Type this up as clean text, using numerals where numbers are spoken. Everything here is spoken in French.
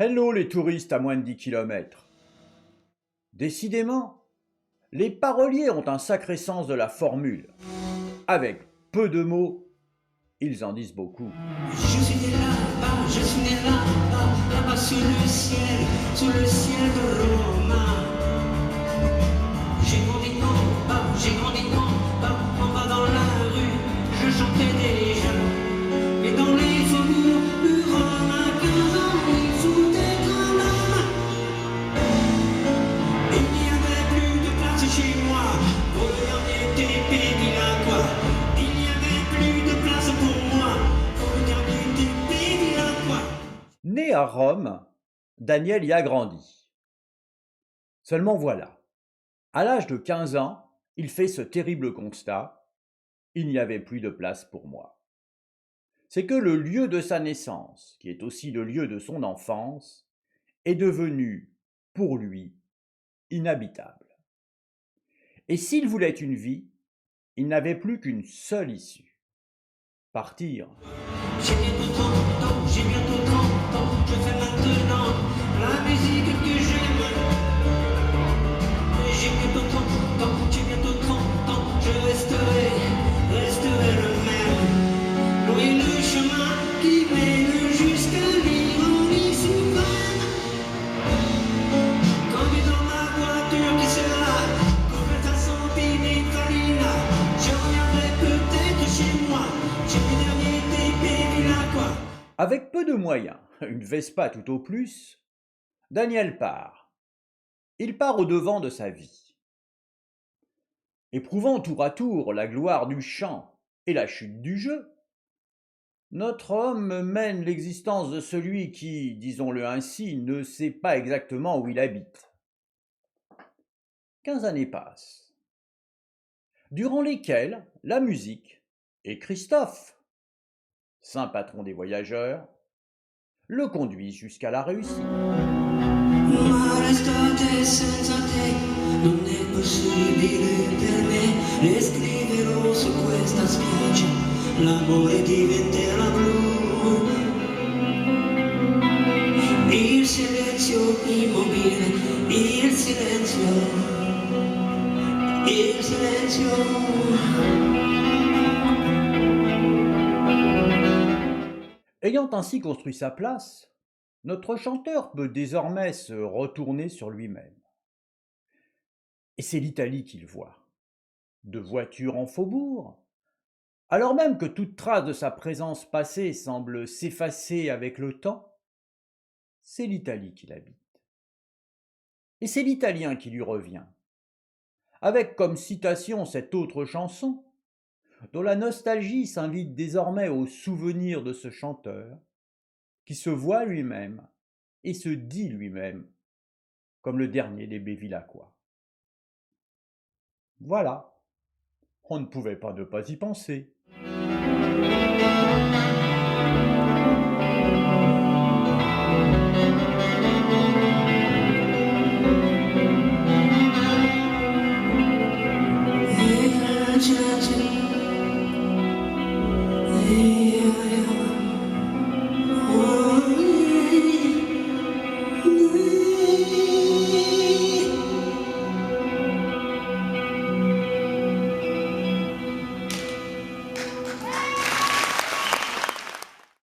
Hello les touristes à moins de 10 kilomètres. Décidément, les paroliers ont un sacré sens de la formule. Avec peu de mots, ils en disent beaucoup. Je suis né là-bas, je suis né là-bas, là-bas sous le ciel de Roma. J'ai grandi en bas dans la rue, je chantais déjà. Mais dans les faubourgs du Rome, à 15 ans, ils foutaient quand même. Il n'y avait plus de place chez moi, pour le dernier TP Villacois. Il n'y avait plus de place pour moi, pour le dernier TP Villacois. Né à Rome, Daniel y a grandi. Seulement voilà, à l'âge de 15 ans, il fait ce terrible constat: il n'y avait plus de place pour moi. C'est que le lieu de sa naissance, qui est aussi le lieu de son enfance, est devenu, pour lui, inhabitable. Et s'il voulait une vie, il n'avait plus qu'une seule issue: partir. J'ai bientôt 30 ans, j'ai bientôt 30 ans, je fais maintenant la musique que j'aime. J'ai bientôt 30 ans, j'ai bientôt 30 ans, je resterai le même. Loin le chemin qui mène jusqu'à l'ironie suprême. Comme dans ma voiture qui sera complète à Santini Farina, je reviendrai peut-être chez moi, j'ai mes derniers TP Villacois. Avec peu de moyens, une Vespa tout au plus, Daniel part. Il part au-devant de sa vie. Éprouvant tour à tour la gloire du chant et la chute du jeu, notre homme mène l'existence de celui qui, disons-le ainsi, ne sait pas exactement où il habite. 15 années passent, durant lesquelles la musique et Christophe, saint patron des voyageurs, le conduisent jusqu'à la réussite. Ma l'estate senza te non è possibile per me, le scriverò su questa spiaggia, l'amore diventerà blu. Il silenzio immobile, il silenzio. Ayant ainsi construit sa place, notre chanteur peut désormais se retourner sur lui-même. Et c'est l'Italie qu'il voit, de voiture en faubourg, alors même que toute trace de sa présence passée semble s'effacer avec le temps. C'est l'Italie qu'il habite. Et c'est l'italien qui lui revient, avec comme citation cette autre chanson, dont la nostalgie s'invite désormais au souvenir de ce chanteur, qui se voit lui-même et se dit lui-même comme le dernier des Bevilacqua. Voilà, on ne pouvait pas ne pas y penser.